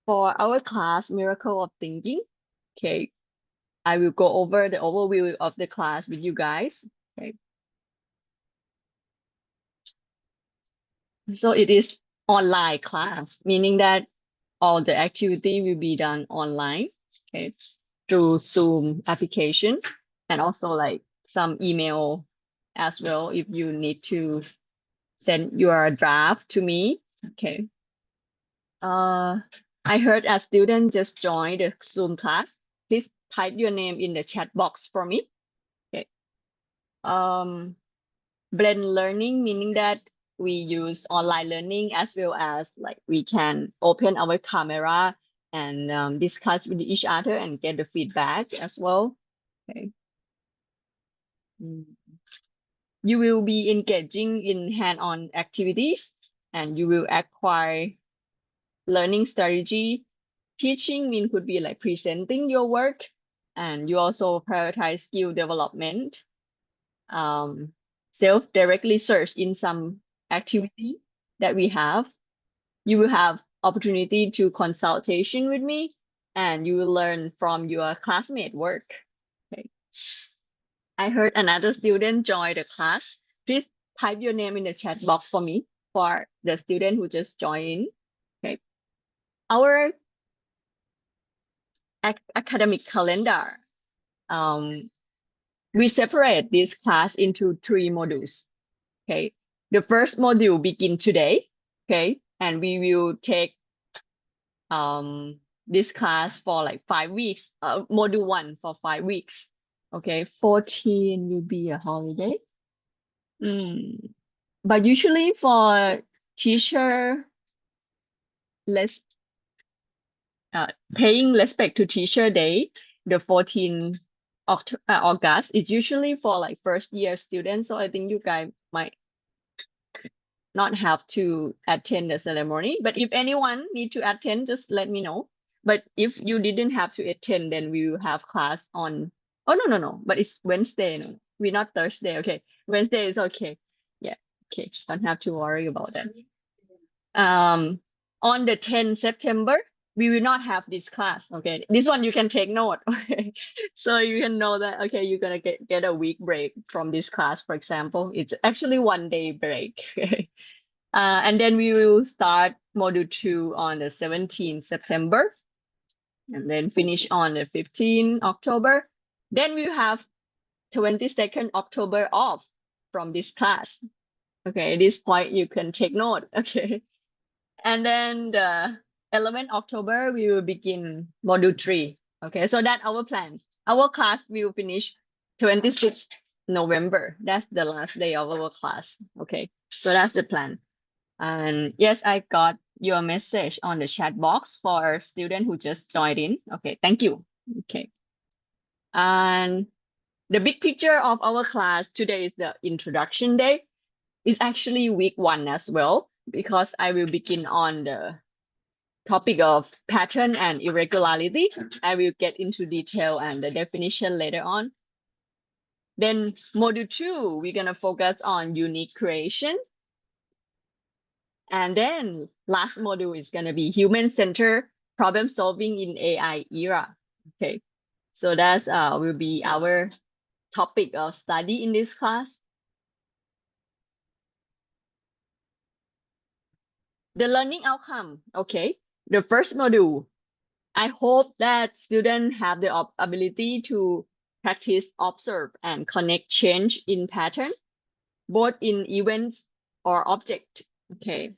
For our class, Miracle of Thinking, okay, I will go over the overview of the class with you guys. Okay. So it is online class, meaning that all the activity will be done online, okay, through Zoom application, and also like some email as well if you need to send your draft to me. Okay. I heard a student just joined the Zoom class. Please type your name in the chat box for me. Okay. Blend learning, meaning that we use online learning as well as like we can open our camera and discuss with each other and get the feedback as well. Okay. You will be engaging in hand-on activities and you will acquire learning strategy. Teaching mean could be like presenting your work, and you also prioritize skill development. Self-directly search in some activity that we have. You will have opportunity to consultation with me, and you will learn from your classmate work. Okay. I heard another student join the class. Please type your name in the chat box for me for the student who just joined. Okay. Our academic calendar. We separate this class into 3 modules. Okay. The first module begin today. Okay. And we will take this class for like 5 weeks. Module 1 for 5 weeks. Okay. 14 will be a holiday. But usually for teacher, less paying respect to Teacher Day, the 14th August is usually for like first year students. So I think you guys might not have to attend the ceremony. But if anyone need to attend, just let me know. But if you didn't have to attend, then we will have class on. Oh no. But it's Wednesday. No, we're not Thursday. Okay, Wednesday is okay. Yeah. Okay. Don't have to worry about that. On the 10th September, we will not have this class. Okay, this one you can take note. Okay, so you can know that okay, you're gonna get a week break from this class. For example, it's actually 1 day break. And then we will start module 2 on the 17th September, and then finish on the 15th October. Then we have 22nd October off from this class. Okay, at this point you can take note. Okay. And then the 11th October, we will begin module 3. Okay, so that's our plan. Our class will finish 26th November. That's the last day of our class. Okay, so that's the plan. And yes, I got your message on the chat box for a student who just joined in. Okay, thank you. Okay. And the big picture of our class today is the introduction day. It's actually week 1 as well, because I will begin on the topic of pattern and irregularity. I will get into detail and the definition later on. Then module 2, we're gonna focus on unique creation. And then last module is gonna be human-centered problem solving in AI era. Okay, so that's will be our topic of study in this class. The learning outcome, okay. The first module, I hope that students have the ability to practice, observe, and connect change in pattern, both in events or object, okay,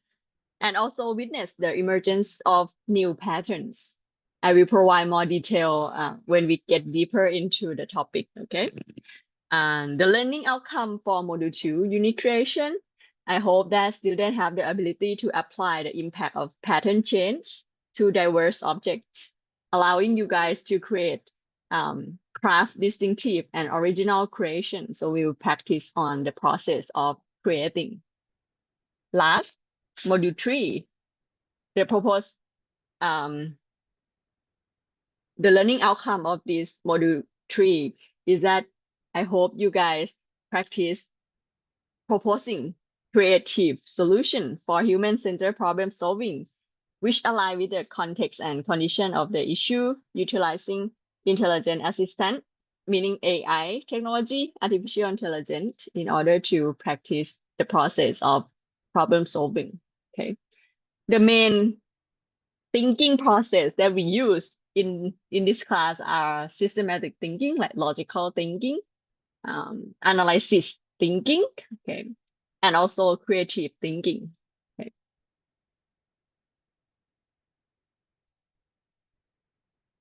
and also witness the emergence of new patterns. I will provide more detail when we get deeper into the topic, okay? And the learning outcome for module 2, unique creation, I hope that students have the ability to apply the impact of pattern change to diverse objects, allowing you guys to create craft distinctive and original creation. So we will practice on the process of creating. Last, module 3, the proposed the learning outcome of this module 3 is that I hope you guys practice proposing creative solution for human-centered problem solving which align with the context and condition of the issue, utilizing intelligent assistant, meaning AI technology, artificial intelligence, in order to practice the process of problem solving. Okay. The main thinking process that we use in this class are systematic thinking, like logical thinking, analysis thinking, okay, and also creative thinking. Okay.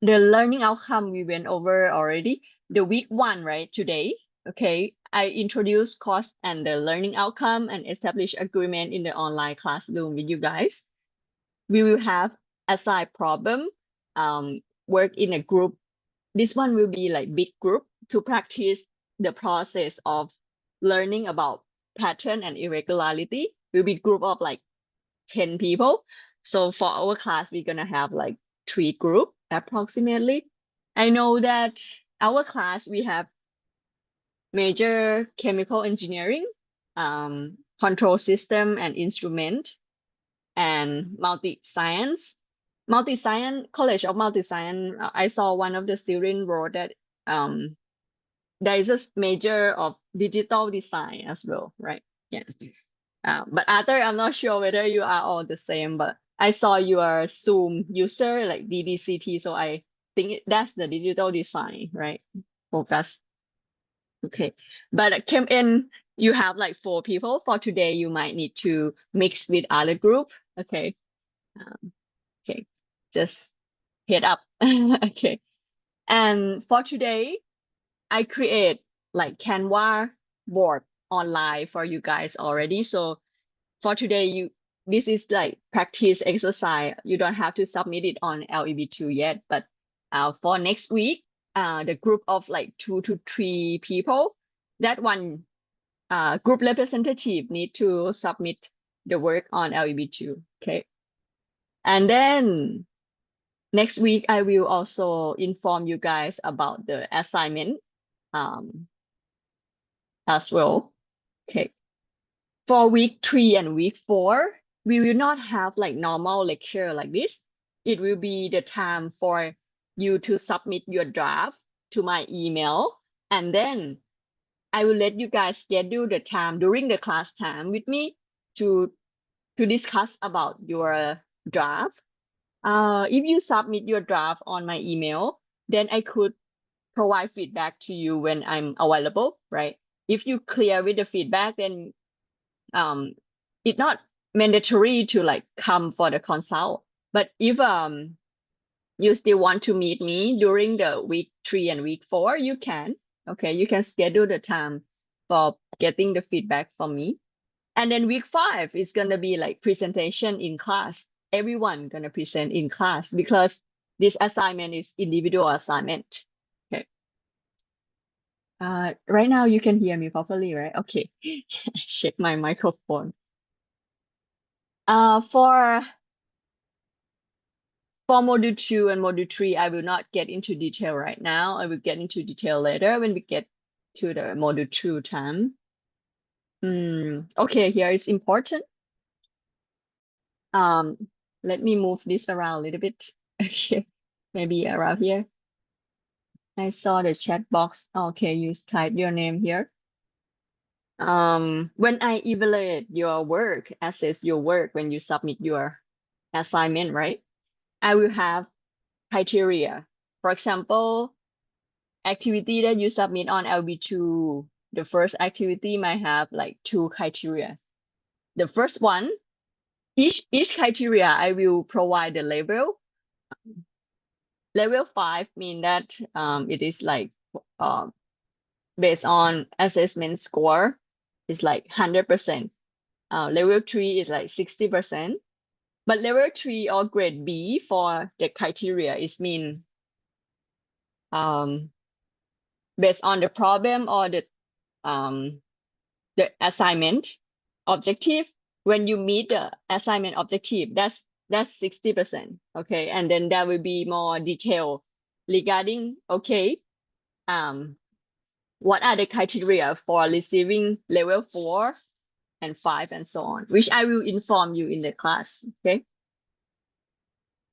The learning outcome we went over already. The week 1, right, today, okay, I introduced course and the learning outcome and establish agreement in the online classroom with you guys. We will have assigned problem, work in a group. This one will be like big group to practice the process of learning about pattern and irregularity. Will be group of like 10 people. So for our class, we're gonna have like 3 group approximately. I know that our class, we have major chemical engineering, control system and instrument, and multi-science. Multi-science, College of Multi-Science, I saw one of the students wrote that there is a major of digital design as well, right? Yeah. But Arthur, I'm not sure whether you are all the same, but I saw you are Zoom user, like DDCT, so I think that's the digital design, right? Focus. Okay. But came in, you have like 4 people. For today, you might need to mix with other group. Okay. Okay. Just head up. Okay. And for today, I create like Canva board online for you guys already. So for today, this is like practice exercise. You don't have to submit it on LEB2 yet, but for next week, the group of like 2 to 3 people, that one group representative need to submit the work on LEB2. Okay. And then next week, I will also inform you guys about the assignment as well. Okay. For week 3 and week 4, we will not have like normal lecture like this. It will be the time for you to submit your draft to my email. And then I will let you guys schedule the time during the class time with me to discuss about your draft. If you submit your draft on my email, then I could provide feedback to you when I'm available, right? If you clear with the feedback, then it's not mandatory to like come for the consult. But if you still want to meet me during the week 3 and week 4, you can. Okay, you can schedule the time for getting the feedback from me. And then week 5 is gonna be like presentation in class. Everyone gonna present in class because this assignment is individual assignment. Okay. Right now you can hear me properly, right? Okay. Check my microphone. For module 2 and module 3, I will not get into detail right now. I will get into detail later when we get to the module 2 time. Okay, here is important. Let me move this around a little bit. Okay, maybe around here. I saw the chat box. Okay, you type your name here. When I evaluate your work, assess your work when you submit your assignment, right? I will have criteria. For example, activity that you submit on LB2, the first activity might have like 2 criteria. The first one, each criteria, I will provide the label. Level 5 mean that it is like based on assessment score, it's like 100%. Level 3 is like 60%. But level 3 or grade B for the criteria is mean based on the problem or the assignment objective. When you meet the assignment objective, that's 60%. Okay, and then there will be more detail regarding, okay, what are the criteria for receiving level 4 and 5 and so on, which I will inform you in the class. Okay.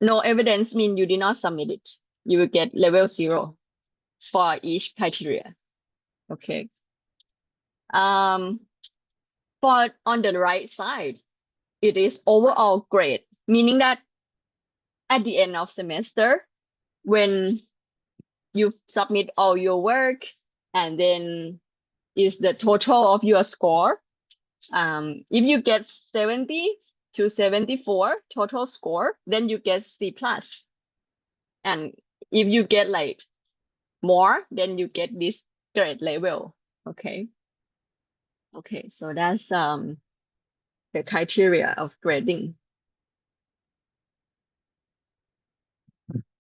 No evidence mean you did not submit it. You will get level 0 for each criteria. Okay. For on the right side, it is overall grade, meaning that at the end of semester, when you submit all your work and then is the total of your score. If you get 70 to 74 total score, then you get C plus. And if you get like more, then you get this grade level. Okay. Okay, so that's the criteria of grading.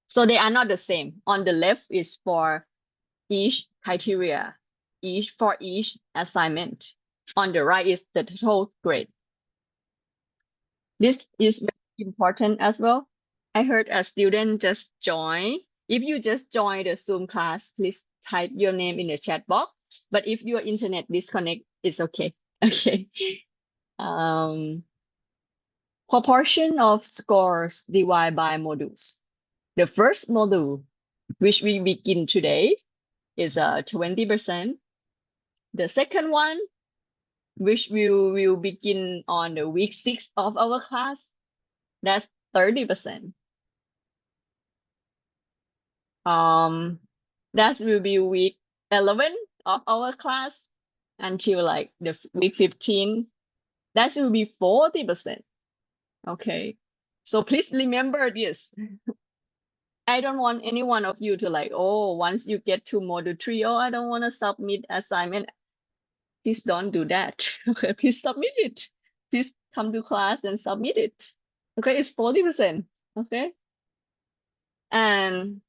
So they are not the same. On the left is for each criteria, for each assignment. On the right is the total grade. This is very important as well. I heard a student just join. If you just join the Zoom class, please type your name in the chat box. But if your internet disconnect, it's okay. Okay. Proportion of scores divided by modules. The first module, which we begin today, is 20%. The second one, which we will begin on the week 6 of our class, that's 30%. That will be week 11 of our class until like the week 15. That will be 40%. Okay. So please remember this. I don't want any one of you to like, oh, once you get to module 3, oh, I don't want to submit assignment. Please don't do that. Okay, please submit it. Please come to class and submit it. Okay, it's 40%. Okay. And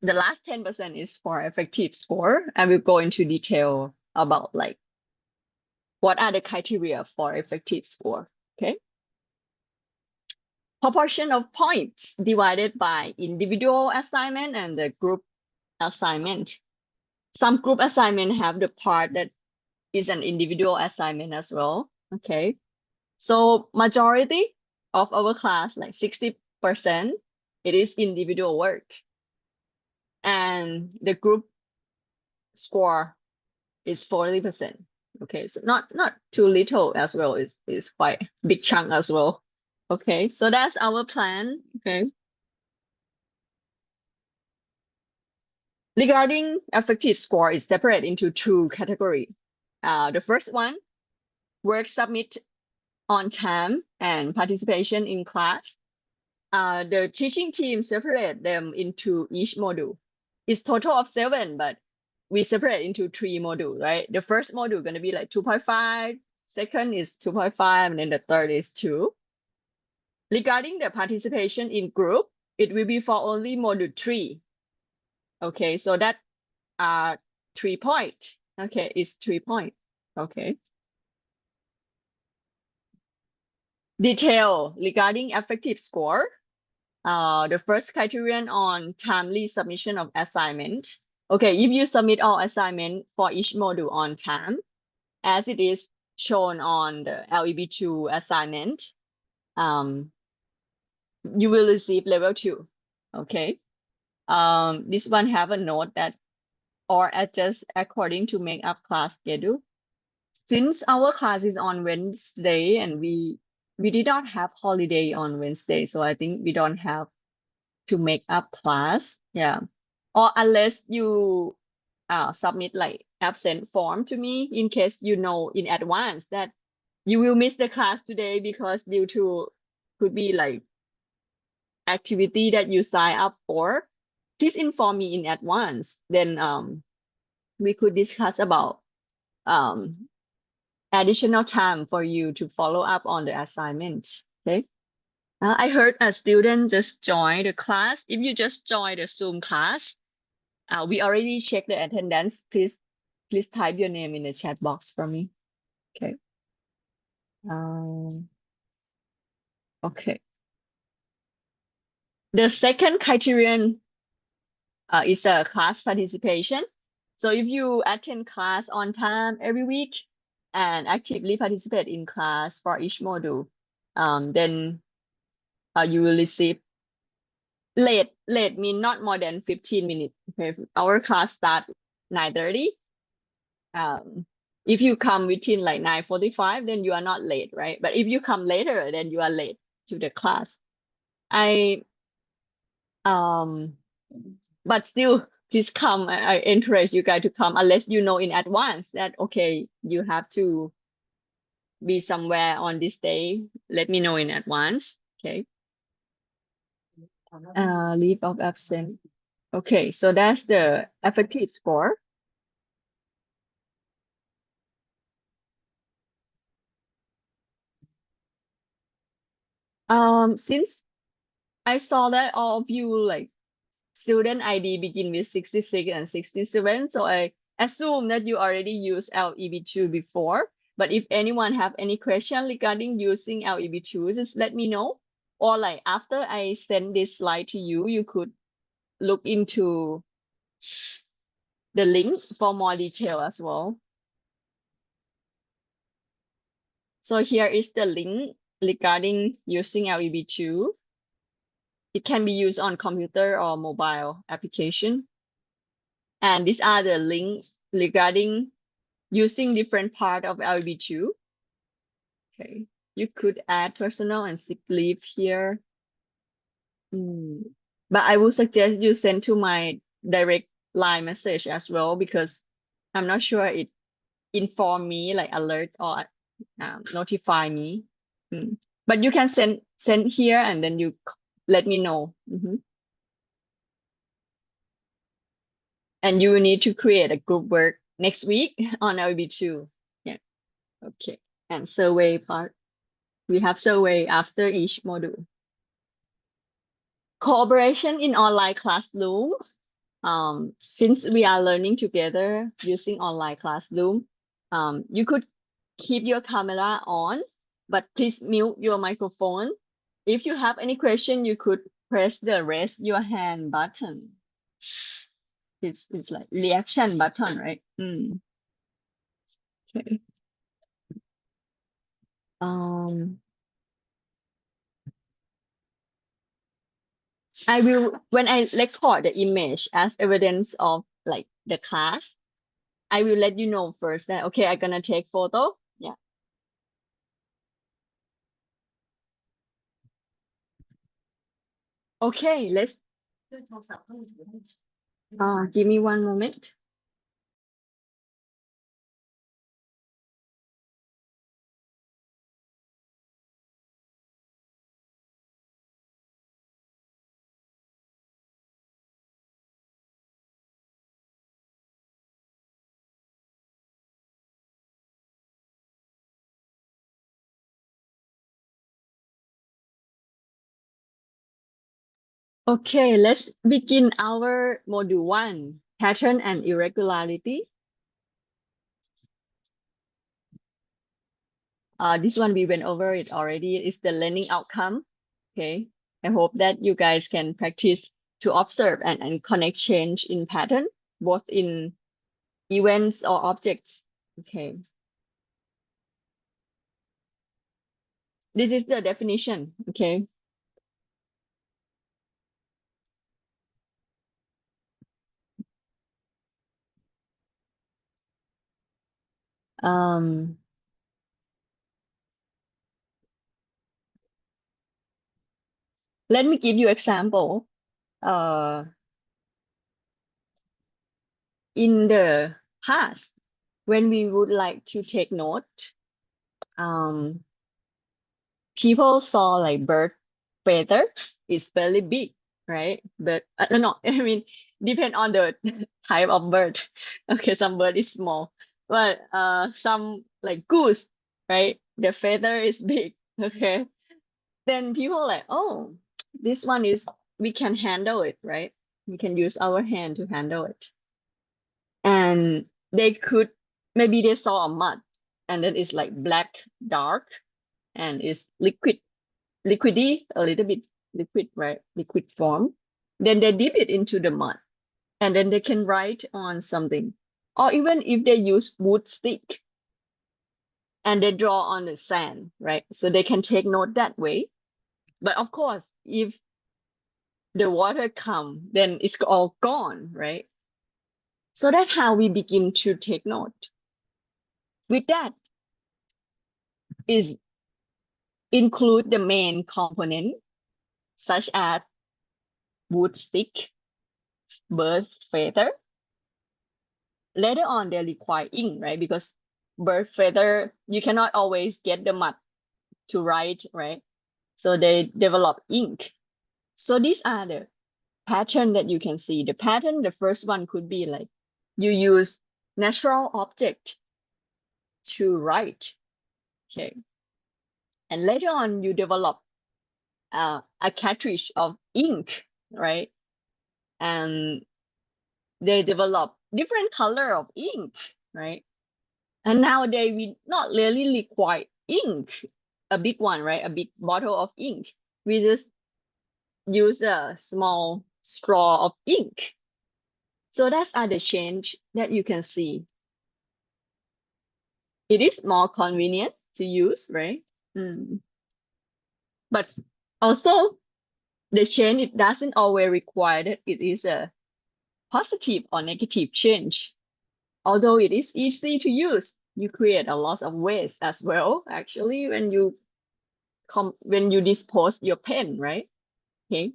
the last 10% is for effective score. I will go into detail about like what are the criteria for effective score. Okay. Proportion of points divided by individual assignment and the group assignment. Some group assignment have the part that is an individual assignment as well. Okay. So majority of our class, like 60%, it is individual work. And the group score is 40%. Okay, so not too little as well. It's quite big chunk as well. Okay, so that's our plan. Okay. Regarding effective score is separate into 2 categories. The first one, work submit on time and participation in class. The teaching team separate them into each module. It's total of 7, but we separate into 3 modules, right? The first module going to be like 2.5, second is 2.5, and then the third is 2. Regarding the participation in group, it will be for only module 3. Okay, so that 3 points. Okay, it's 3 points. Okay. Detail regarding effective score. The first criterion on timely submission of assignment. Okay, if you submit all assignment for each module on time, as it is shown on the LEB2 assignment, you will receive level 2. Okay. This one have a note that or adjust according to make up class schedule. Since our class is on Wednesday and we did not have holiday on Wednesday, so I think we don't have to make up class. Yeah. Or unless you submit like absent form to me in case you know in advance that you will miss the class today because due to could be like activity that you sign up for, please inform me in advance. Then we could discuss about additional time for you to follow up on the assignment. Okay. I heard a student just joined the class. If you just joined the Zoom class, we already checked the attendance. Please type your name in the chat box for me. Okay. Okay. The second criterion is a class participation. So if you attend class on time every week and actively participate in class for each module, then you will receive Late mean not more than 15 minutes. Okay, our class start 9:30. If you come within like 9:45, then you are not late, right? But if you come later, then you are late to the class. I but still, please come. I encourage you guys to come unless you know in advance that okay, you have to be somewhere on this day. Let me know in advance. Okay. Leave of absence. Okay, so that's the affective score. Since I saw that all of you like student ID begin with 66 and 67, so I assume that you already used LEB2 before. But if anyone have any question regarding using LEB2, just let me know. Or like after I send this slide to you, you could look into the link for more detail as well. So here is the link regarding using LEB2. It can be used on computer or mobile application. And these are the links regarding using different part of LEB2. Okay, you could add personal and sick leave here. But I would suggest you send to my direct line message as well, because I'm not sure it inform me, like alert or notify me. But you can send here and then you let me know. And you will need to create a group work next week on LB2. Yeah. Okay. And survey part. We have survey after each module. Cooperation in online classroom. Since we are learning together using online classroom, you could keep your camera on, but please mute your microphone. If you have any question, you could press the raise your hand button. It's like reaction button, right? Okay. I will, when I record the image as evidence of like the class, I will let you know first that, okay, I'm gonna take photo. Yeah. Okay, let's, give me one moment. Okay, let's begin our module 1, pattern and irregularity. This one we went over it already. It's the learning outcome. Okay, I hope that you guys can practice to observe and connect change in pattern, both in events or objects. Okay. This is the definition. Okay. Um, Let me give you example. In the past, when we would like to take note, people saw like bird feather is very big, right? But no, I mean, depend on the type of bird. Okay, some bird is small, but some like goose, right? The feather is big. Okay, then people like, oh, this one is, we can handle it, right? We can use our hand to handle it. And they could, maybe they saw a mud and then it's like black, dark, and it's liquidy, a little bit liquid, right? Liquid form. Then they dip it into the mud and then they can write on something. Or even if they use wood stick and they draw on the sand, right? So they can take note that way. But of course, if the water come, then it's all gone, right? So that's how we begin to take note. With that is include the main component such as wood stick, bird feather. Later on, they require ink, right? Because bird feather, you cannot always get the mud to write, right? So they develop ink. So these are the pattern that you can see. The pattern, the first one could be like you use natural object to write, okay? And later on, you develop a cartridge of ink, right? And they develop different color of ink, right? And nowadays we not really require ink, a big one, right? A big bottle of ink. We just use a small straw of ink. So that's the change that you can see. It is more convenient to use, right? But also the change, it doesn't always require that it is a positive or negative change. Although it is easy to use, you create a lot of waste as well, actually, when you dispose your pen, right? Okay.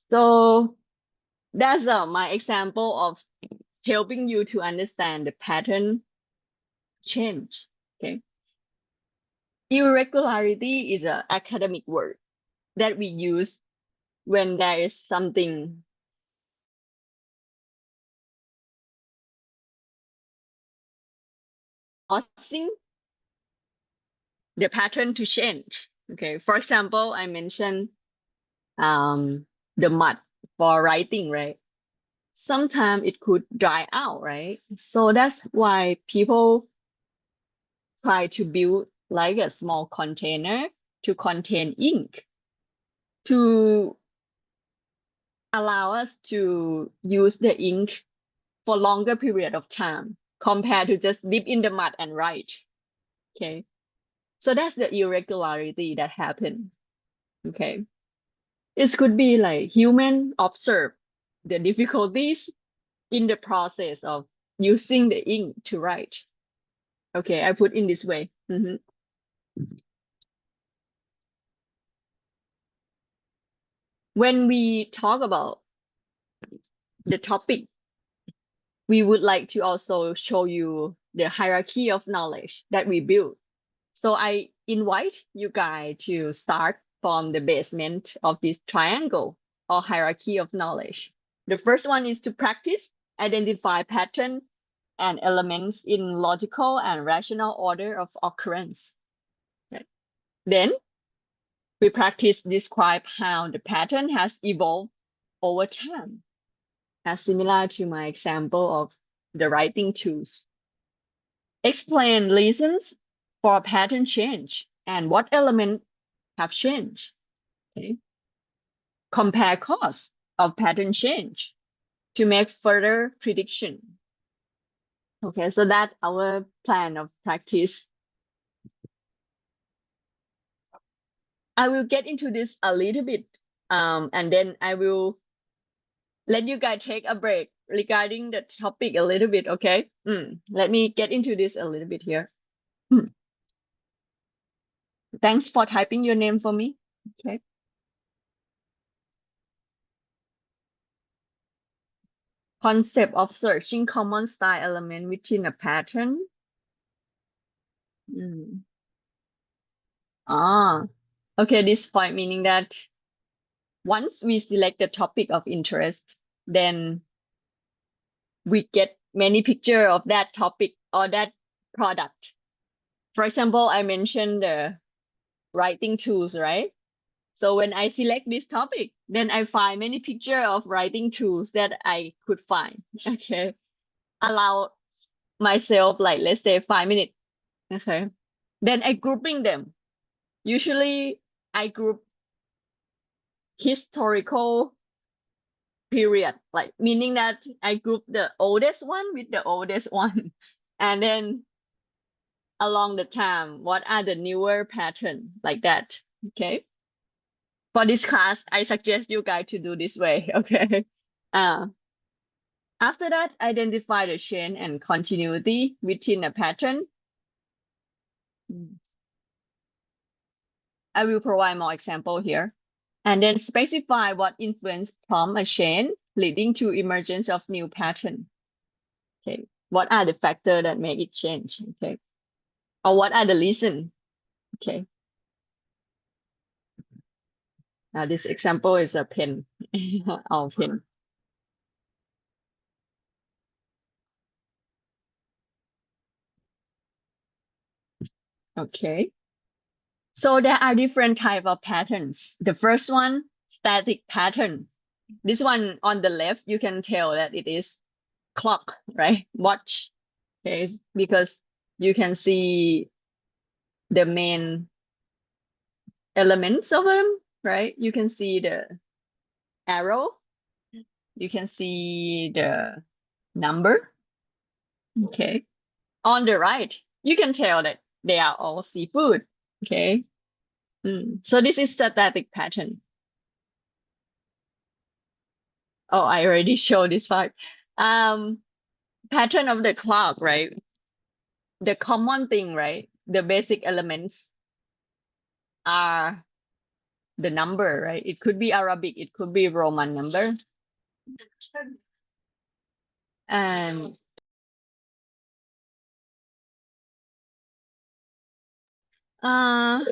So that's my example of helping you to understand the pattern change. Okay. Irregularity is an academic word that we use when there is something causing the pattern to change. Okay. For example, I mentioned the mud for writing, right? Sometimes it could dry out, right? So that's why people try to build like a small container to contain ink to allow us to use the ink for longer period of time compared to just dip in the mud and write. Okay. So that's the irregularity that happened. Okay. It could be like human observe the difficulties in the process of using the ink to write. Okay, I put in this way. When we talk about the topic, we would like to also show you the hierarchy of knowledge that we build. So I invite you guys to start from the basement of this triangle or hierarchy of knowledge. The first one is to practice, identify pattern and elements in logical and rational order of occurrence. Okay. Then we practice describe how the pattern has evolved over time, as similar to my example of the writing tools. Explain reasons for pattern change and what elements have changed. Okay. Compare costs of pattern change to make further prediction. Okay, so that's our plan of practice. I will get into this a little bit, and then I will let you guys take a break regarding the topic a little bit, okay? Let me get into this a little bit here. Thanks for typing your name for me, okay? Concept of searching common style element within a pattern. Okay, this point meaning that once we select the topic of interest, then we get many picture of that topic or that product. For example, I mentioned the writing tools, right? So when I select this topic, then I find many picture of writing tools that I could find. Okay. Allow myself like, let's say 5 minutes. Okay. Then I grouping them. Usually I group historical period, like meaning that I group the oldest one with the oldest one. And then along the time, what are the newer pattern like that? Okay. For this class, I suggest you guys to do this way, okay? After that, identify the chain and continuity within a pattern. I will provide more example here. And then specify what influence prompt a chain leading to emergence of new pattern. Okay, what are the factors that make it change? Okay, or what are the reason? Okay, now this example is a pen, our pen. Okay, so there are different type of patterns. The first one, static pattern. This one on the left, you can tell that it is clock, right? Watch. Okay, because you can see the main elements of them, right? You can see the arrow, you can see the number. Okay, on the right, you can tell that they are all seafood. Okay, so this is static pattern. Oh, I already showed this part. Pattern of the clock, right? The common thing, right? The basic elements are the number, right? It could be Arabic, it could be Roman number. And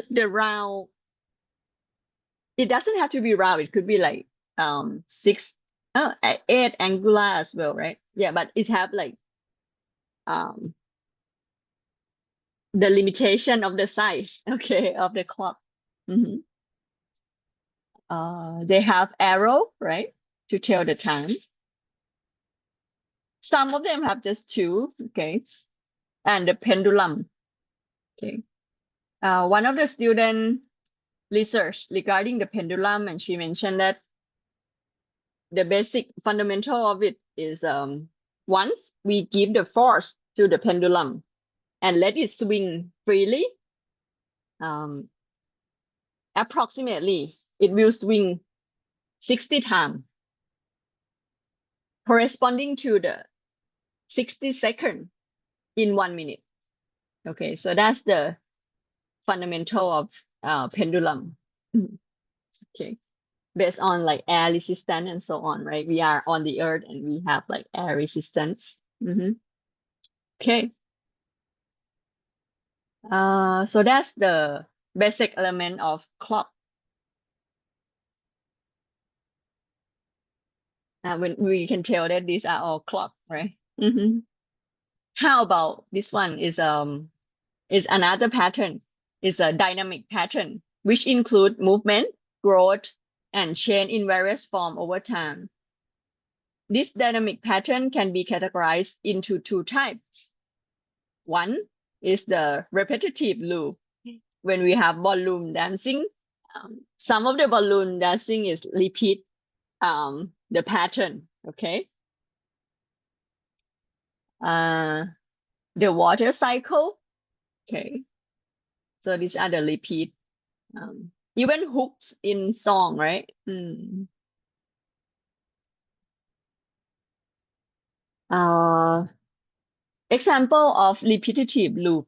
the round, it doesn't have to be round, it could be like eight angular as well, right? Yeah, but it have like the limitation of the size, okay, of the clock. They have arrow, right, to tell the time. Some of them have just two, okay, and the pendulum. Okay, one of the student research regarding the pendulum, and she mentioned that the basic fundamental of it is once we give the force to the pendulum and let it swing freely, approximately it will swing 60 times, corresponding to the 60 seconds in 1 minute. Okay, so that's the fundamental of pendulum. Okay, based on like air resistance and so on, right? We are on the earth and we have like air resistance. Okay. So that's the basic element of clock. When we can tell that these are all clock, right? How about this one is another pattern, is a dynamic pattern, which include movement, growth, and change in various form over time. This dynamic pattern can be categorized into two types. One is the repetitive loop. When we have balloon dancing, some of the balloon dancing is repeat the pattern, okay? The water cycle, okay? So these are the repeat. Even hooks in song, right? Example of repetitive loop.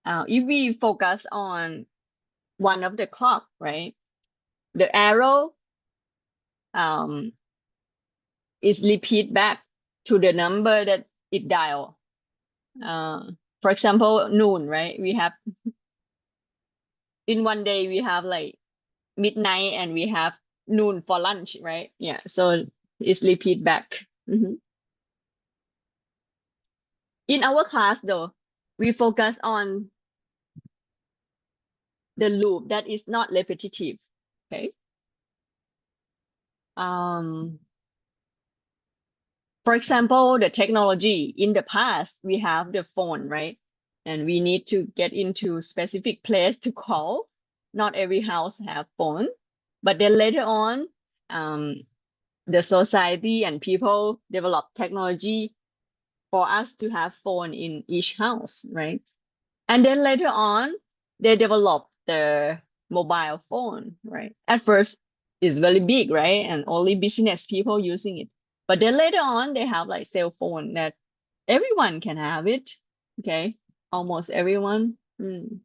If we focus on one of the clock, right? The arrow is repeat back to the number that it dial. For example, noon, right? We have in one day we have like midnight and we have noon for lunch, right? Yeah, so it's repeat back. In our class though, we focus on the loop that is not repetitive, okay? For example, the technology in the past, we have the phone, right? And we need to get into specific place to call. Not every house have phone, but then later on, the society and people develop technology for us to have phone in each house, right? And then later on, they develop the mobile phone, right? At first, is very big, right? And only business people using it. But then later on, they have like cell phone that everyone can have it. Okay, almost everyone. And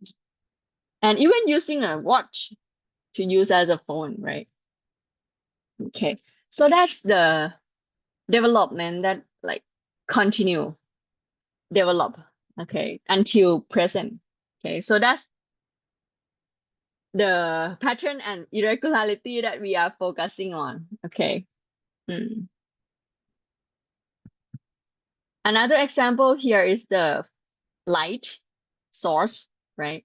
even using a watch to use as a phone, right? Okay, so that's the development that like continue develop, okay, until present. Okay, so that's the pattern and irregularity that we are focusing on. Okay. Another example here is the light source, right?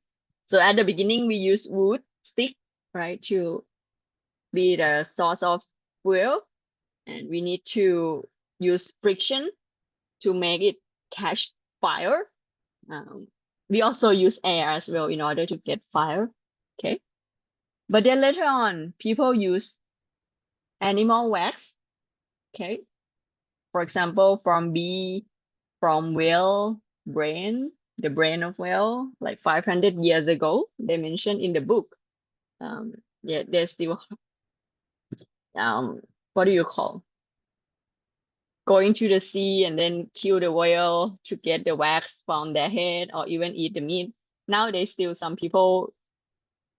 So at the beginning, we use wood stick, right, to be the source of fuel, and we need to use friction to make it catch fire. We also use air as well in order to get fire. Okay. But then later on, people use animal wax. Okay. For example, from bee, from whale brain, the brain of whale, like 500 years ago, they mentioned in the book. Yeah, they still, what do you call? Going to the sea and then kill the whale to get the wax from their head or even eat the meat. Nowadays, still some people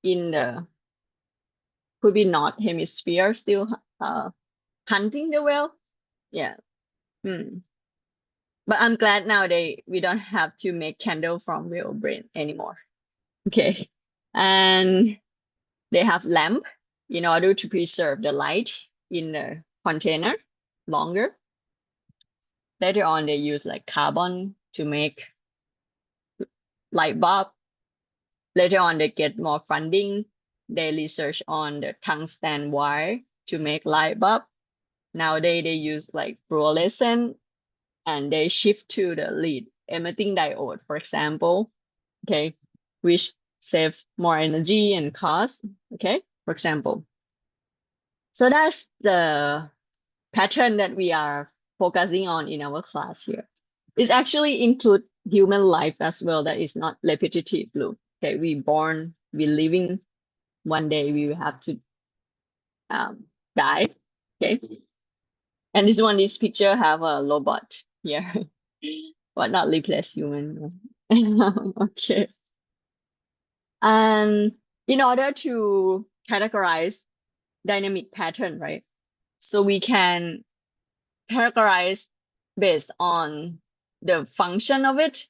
in the could be North Hemisphere still hunting the whale. Yeah. But I'm glad nowadays we don't have to make candle from whale brain anymore. Okay. And they have lamp in order to preserve the light in the container longer. Later on, they use like carbon to make light bulb. Later on, they get more funding. They research on the tungsten wire to make light bulb. Nowadays, they use like fluorescent and they shift to the lead emitting diode, for example, okay, which save more energy and cost, okay, for example. So that's the pattern that we are focusing on in our class here. It actually include human life as well. That is not repetitive loop. Okay, we born, we living. One day we will have to die. Okay, and this picture have a robot here, but not replace human. Okay, and in order to categorize dynamic pattern, right? So we can categorize based on the function of it,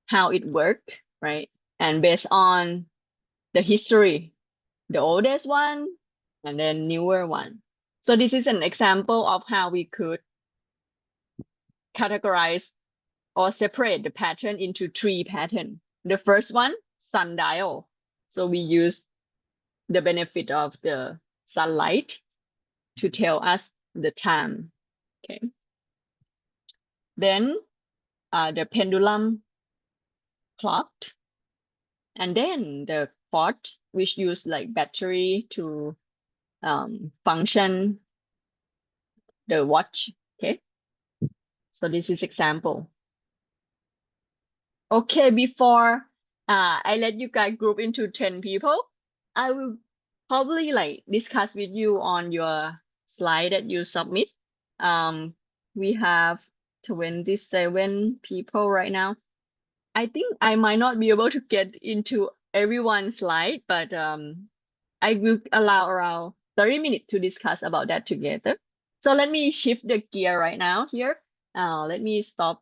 how it worked, right? And based on the history, the oldest one and then newer one. So this is an example of how we could categorize or separate the pattern into 3 patterns. The first one, sundial. So we use the benefit of the sunlight to tell us the time. Okay. Then the pendulum clock, and then the quartz, which use like battery to function the watch. Okay, so this is example. Okay, before I let you guys group into 10 people, I will probably like discuss with you on your slide that you submit. We have 27 people right now. I think I might not be able to get into everyone's slide, but I will allow around 30 minutes to discuss about that together. So let me shift the gear right now here. Let me stop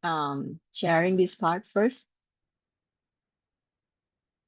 sharing this part first.